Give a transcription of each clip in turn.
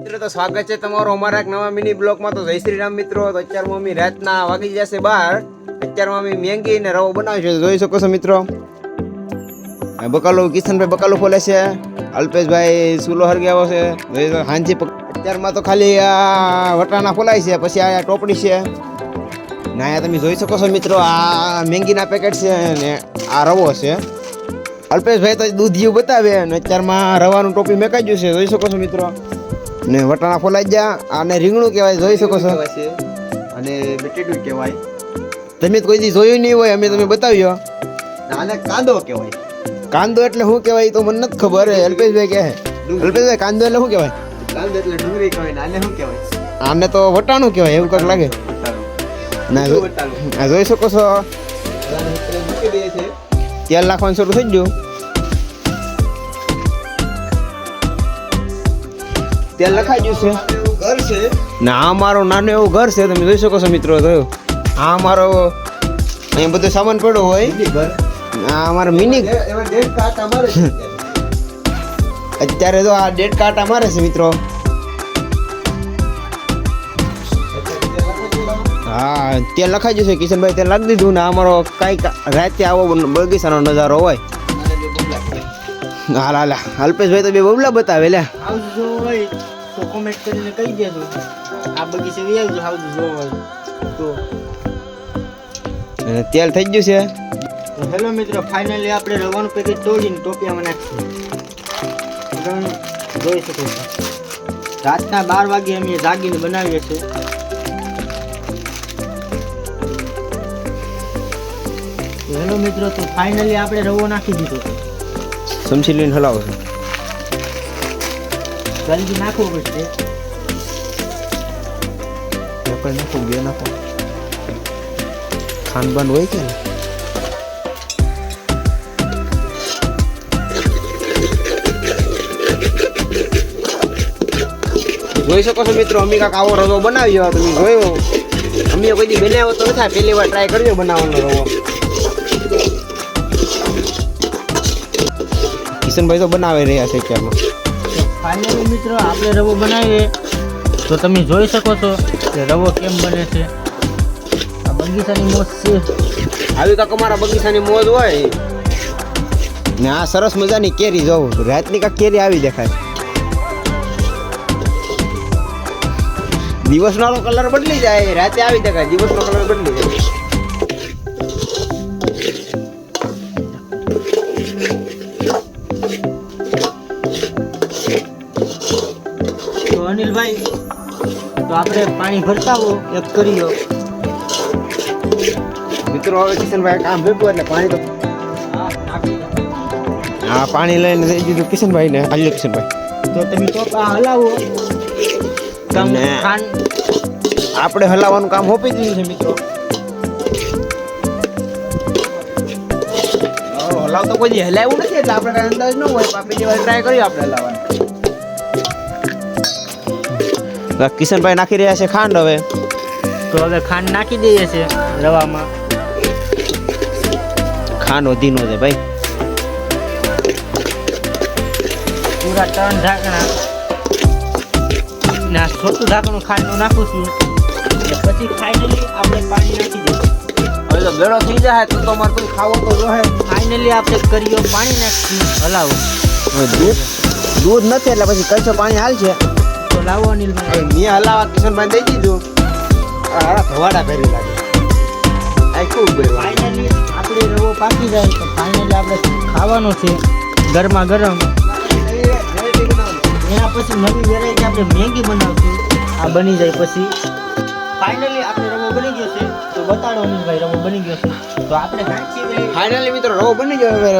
મિત્રો તો સ્વાગત છે તમારું અમારા એક નવા મિની બ્લોગમાં. તો જય શ્રી રામ મિત્રો. તો અત્યારમાં અમે રાતના વાગી જશે 12. અત્યારમાં અમે મેંગી ને રવો બનાવી છે, જોઈ શકો છો મિત્રો. બકાલો કિશનભાઈ બકાલો ખોલે છે, અલ્પેશભાઈ સુલો હરગાવો છે. હાંજી અત્યારમાં તો ખાલી આ વટાણા ફોલાય છે, પછી આ ટોપડી છે ને અહીંયા તમે જોઈ શકો છો મિત્રો. આ મેંગીના પેકેટ છે ને આ રવો છે. અલ્પેશભાઈ તો દૂધિયું બતાવે અને અત્યારમાં રવાનું ટોપી મેકાઈ ગયું છે, જોઈ શકો છો મિત્રો. ને વટાણા ફોલાઈ ગયા. આને રીંગણું કહેવાય, જોઈ શકો છો. અને બટેટું કહેવાય. તમે કોઈ દી જોયું નહીં હોય, અમે તમે બતાવ્યો. આને કાંદો કહેવાય. કાંદો એટલે શું કહેવાય તો મને નથી ખબર. અલ્પેશભાઈ કહે. અલ્પેશભાઈ કાંદો એટલે શું કહેવાય? કાંદો એટલે ડુંગળી કહેવાય. આને શું કહેવાય? આને તો વટાણું કહેવાય, એવું કંઈક લાગે. ના જોઈ શકો છો. તેલ નાખવાનું શરૂ થઈ ગયું. તેલ લખાઈ ગયું છે. ઘર છે ના, આ મારો નાનું એવું ઘર છે, તમે જોઈ શકો છો મિત્રો. જોયું આ મારો અહીંયા બધો સામાન પડ્યો હોય. આ અમારો મિની અત્યારે તો આ ડેડ કાંટા મારે છે મિત્રો. હા તેલ લખાઈ જશે. કિશનભાઈ તેલ લાગી દીધું ને અમારો કાંઈક રાતે આવો બગીચાનો નજારો હોય. હાલ હાલ અલ્પેશભાઈ તો બે બબલા બતાવે લે. તો કોમેન્ટ કરીને કહી દેજો આ બગીચે આવજો આવજો જોવા તો. તેલ થઈ ગયું છે. તો હેલો મિત્રો, ફાઇનલી આપણે રવાનું પેકેટ તોડીને ટોપિયામાં નાખીએ. તમે જોઈ શકો છો રાતના 12 વાગે અમે જાગીને બનાવીએ છીએ. હેલો મિત્રો, તો ફાઇનલી આપણે રવો નાખી દીધો. સમસી લઈને હલાવો છો. જલ્દી નાખવું પડશે. નાખો બે નાખો. ખાંડ હોય કે જોઈ શકો છો મિત્રો. અમે કાંક આવો રવો બનાવ્યો, તમે જોયો. અમે કોઈ દી બનાવ્યો તો નથી, પહેલી વાર ટ્રાય કરજો બનાવવાનો રવો. કિશનભાઈ તો બનાવી રહ્યા છે અત્યારમાં. ફાઇનલી મિત્રો આપણે રવો બનાવીએ તો તમે જોઈ શકો છો કે રવો કેમ બને છે. આ બગીચાની મોજ છે. આવી કાંક અમારા બગીચાની મોજ હોય ને. આ સરસ મજાની કેરી જોઉં, રાતની કાંક કેરી આવી દેખાય. દિવસનો કલર બદલી જાય, રાતે આવી દેખાય. દિવસનો કલર બદલી જાય. તો અનિલભાઈ, તો આપણે પાણી ભરતાવો એક કરીયો મિત્રો. હવે કિશનભાઈ કામ ભેગું એટલે પાણી તો હા પાણી લઈને દઈ દીધું કિશનભાઈ ને. હાલ્યો કિશનભાઈ, તો તમે તો હલાવો. તમને આપણે હલાવવાનું કામ સોંપી દીધું છે મિત્રો. હલાવ તો કોઈ હલાવ્યું નથી એટલે આપણે કઈ અંદાજ ન હોય. બીજી વાર ટ્રાય કરીએ આપણે હલાવવાનું. કિશનભાઈ નાખી રહ્યા છે ખાંડ. હવે તો હવે ખાંડ નાખી દઈએ છે રવામાં. ખાંડ વધી નો છે ભાઈ. પૂરા 3 ઢાંકણા ના છોટું ઢાંકણું ખાંડનું નાખું છું. પછી ફાઇનલી આપણે પાણી નાખી દઈએ. હવે તો ગળો થઈ જાય તો તમારે કોઈ ખાવો તો રહે. ફાઇનલી આપણે કરીયો પાણી નાખીશું. હલાવો. દૂધ નથી એટલે પછી કચ્છો પાણી હાલ છે. તો લાવો અનિલભાઈ. મેં હલાવા કિશનભાઈ દઈ દીધું. ધવાડા કરી લાગે. ફાઇનલી આપણે રવો પાકી જાય તો ફાઇનલી આપણે ખાવાનો છે ગરમા ગરમ. એના પછી નવી વેરાયટી આપણે મેગી બનાવશું. આ બની જાય પછી ફાઇનલી આપણે રવો બની ગયો છે. તો બતાડો અનિલભાઈ, રવો બની ગયો છે. તો આપણે ફાઇનલી મિત્રો રવો બની ગયો. હવે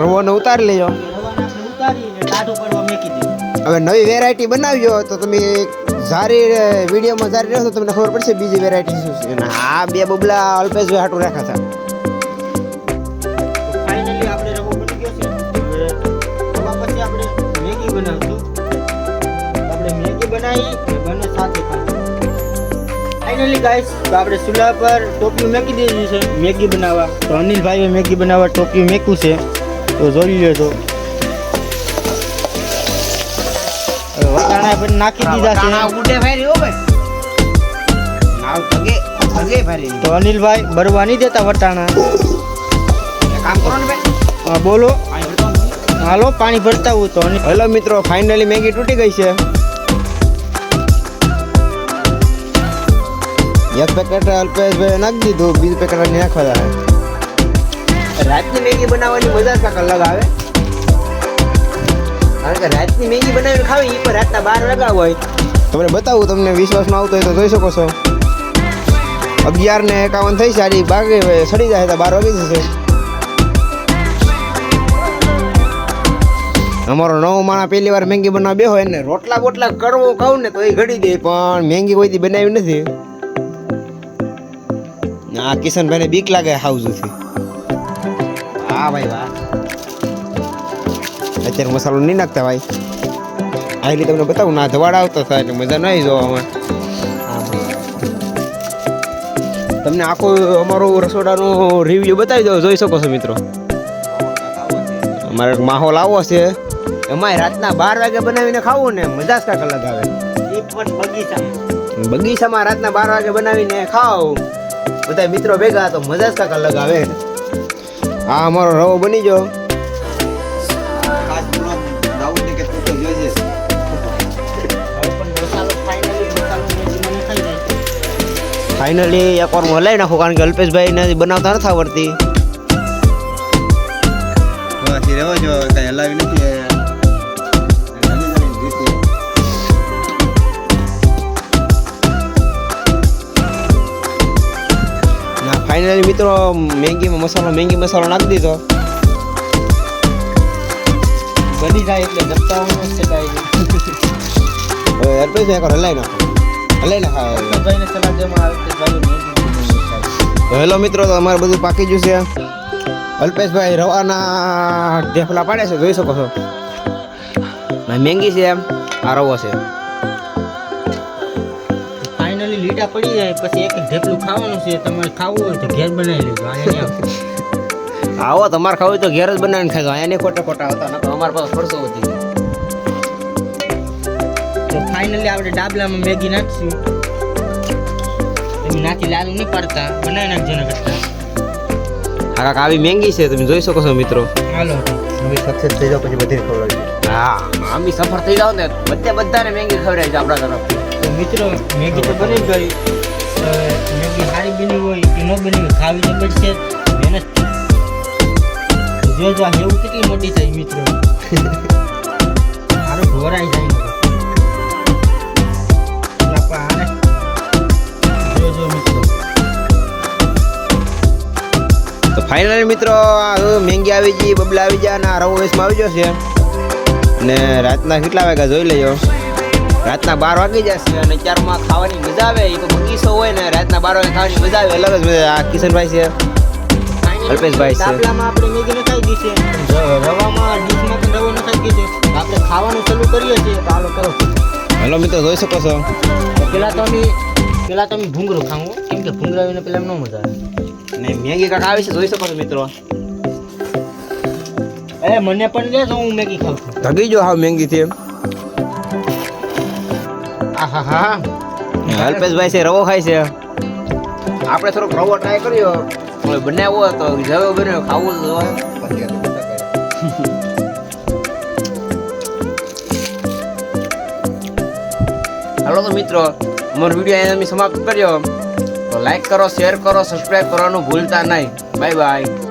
રવોને ઉતારી લેજો. રવાને આપણે ઉતારીને ટાઢું કરવા મેકી દીધું. હવે નવી વેરાયટી બનાવ્યો તો તમે સારી વિડીયોમાં સારી રહેશો તમને ખબર પડશે બીજી વેરાયટી શું છે. આ બે બબલા અલ્પેશભાઈ હાટું રાખ્યા હતા. ફાઇનલી આપણે રવો બની ગયો છે. હવે પછી આપણે મેગી બનાવશું. આપણે મેગી બનાવી બંને સાથે ખાશું. ફાઇનલી ગાઈસ, તો આપણે ચૂલા પર ટોપિયું મેકી દીધું છે મેગી બનાવવા. તો અનિલભાઈએ મેગી બનાવવા ટોપિયું મેક્યું છે, તો જોઈ લેજો. વાહ વટાણા પણ નાખી દીધા વટાણા છે. ઉડે ફેરી હો ભાઈ નાવ તગે તગે ફેરી તો અનિલભાઈ બરવા નહીં દેતા વટાણા. એક કામ કરો ને ભાઈ હા, બોલો. પાણી ભરતો આવું. હાલો પાણી ભરતા હું તો અનિલ. હેલો મિત્રો ફાઇનલી મેગી તૂટી ગઈ છે. એક પેકેટ અલ્પેશભાઈ નાખી દીધું, બીજું પેકેટ નાખવા જાય. રાતની મેગી બનાવવાની મજા જ કાંઈક અલગ આવે. કારણ કે રાતની મેગી બનાવીને ખાવી એ પણ રાતના 12 વાગ્યા હોય. તમને બતાવું, તમને વિશ્વાસ ન આવતો હોય તો જોઈ શકો છો. 11:51 થઈ છે, આડી બાગે સડી જાય તો 12 વાગી જશે. અમારો નવો માણસ પહેલી વાર મેંગી બનાવવા બેહો એને રોટલા બોટલા કરવો કહું ને તો એ ઘડી દે, પણ મેંગી કોઈથી બનાવી નથી. આ કિશનભાઈને બીક લાગે હાઉસથી. હા ભાઈ વાહ, અત્યારે મસાલો નહીં નાખતા ભાઈ. આટલી તમને બતાવું ના ધવાડ આવતો થાય એટલે મજા નહીં જોવામાં. તમને આખું અમારું રસોડાનું રિવ્યુ બતાવી દો, જોઈ શકો છો મિત્રો. અમારે એક માહોલ આવો છે, એમાંય રાતના 12 વાગે બનાવીને ખાવું ને મજા જ કાંઈક અલગ આવે. એ પણ બગીચામાં. બગીચામાં રાતના 12 વાગે બનાવીને ખાઓ બધા મિત્રો ભેગા તો મજા જ કાંઈક અલગ આવે. આ અમારો રવો બની ગયો. ફાઇનલી એક વાર હું હલાવી નાખું, કારણ કે અલ્પેશભાઈ ને બનાવતા નથી આવડતી. રહેવો જો કઈ હલાવી નથી. ફાઇનલી મિત્રો મેંગી મસાલો નાખી દીધો. બની જાય એટલે ધબકાવાનું છે કાંઈ. હવે અલ્પેશભાઈ એકવાર હલાવી નાખો. ભાઈને સલાહ દેવામાં આવે કે ભાઈ મેગી બનાવી ખાય. તો હેલો મિત્રો, તો અમારે બધું પાકી ગયું છે. અલ્પેશભાઈ રવાના ઢેફલા પાડે છે, જોઈ શકો છો. મેંગી છે એમ, આ રવો છે. ફાઇનલી લીટા પડી જાય પછી એક ઢેપલું ખાવાનું છે. તમારે ખાવું હોય તો ઘેર બનાવી લેજો. અહીંયા નહીં આવો તમારે ખાવું હોય તો ઘેર જ બનાવીને ખાજો. અહીંયા નહીં ખોટા આવતા, નકર અમારે પાસે ખર્ચો વધી જાય. તો ફાઇનલી આપણે ડાબલામાં મેગી નાખશું. તમે નાખી લાલ નહીં પાડતા, બનાવી નાખજો ને કરતા. હા કાકા, આવી મેંગી છે, તમે જોઈ શકો છો મિત્રો. હાલો તમે સક્સેસ થઈ જાવ પછી બધી ખવડાવી. હા, આમી સફળ થઈ જાવ ને બધાને મેંગી ખવડાવી છે આપણા તરફથી. તો મિત્રો મેગી તો બની ગઈ. મેગી સારી બની હોય કે ન બની હોય ખાવી તો પડશે મહેનત. જોજો આ એવું કેટલી મોટી થઈ મિત્રો. સારું ઢોરાઈ જાય. જોજો મિત્રો. તો ફાઇનલી મિત્રો મેંગી આવી ગઈ, બબલા આવી ગયા અને આ રવો વેસમાં આવી ગયો છે. અને રાતના કેટલા વાગ્યા જોઈ લેજો. રાતના 12 વાગી જશે અને ચારમાં ખાવાની મજા આવે. એ તો બગીચો હોય ને, રાતના 12 વાગે ખાવાની મજા આવે, અલગ જ મજા. આ કિશનભાઈ છે, અલ્પેશભાઈ છે. ડાબલામાં આપણે મેગી નખાઈ દીધી છે. રવામાં ડીશમાં પણ રવો નખાઈ દીધો. આપણે ખાવાનું ચાલુ કરીએ છીએ. તો હાલો કરો. હલો મિત્રો, જોઈ શકો છો. પેલા તો અમે ભૂંગળું ખાવું, કેમ કે ભૂંગળા વિના પેલા ન મજા આવે. ને મેગી કાંક આવી છે, જોઈ શકો છો મિત્રો. મને પણ લેજો, હું મેગી ખાઉં છું. ધગી જો હાવ મેંગી થી. આહાહા. અલ્પેશભાઈ છે, રવો ખાય છે. આપણે થોડોક રવો ટ્રાય કર્યો, બનાવ્યો તો જવો બન્યો, ખાવું તો હાલો. તો મિત્રો અમારો વિડીયો અહીંયા અમે સમાપ્ત કર્યો. તો લાઈક કરો, શેર કરો, સબસ્ક્રાઈબ કરવાનું ભૂલતા નહીં. Bye bye.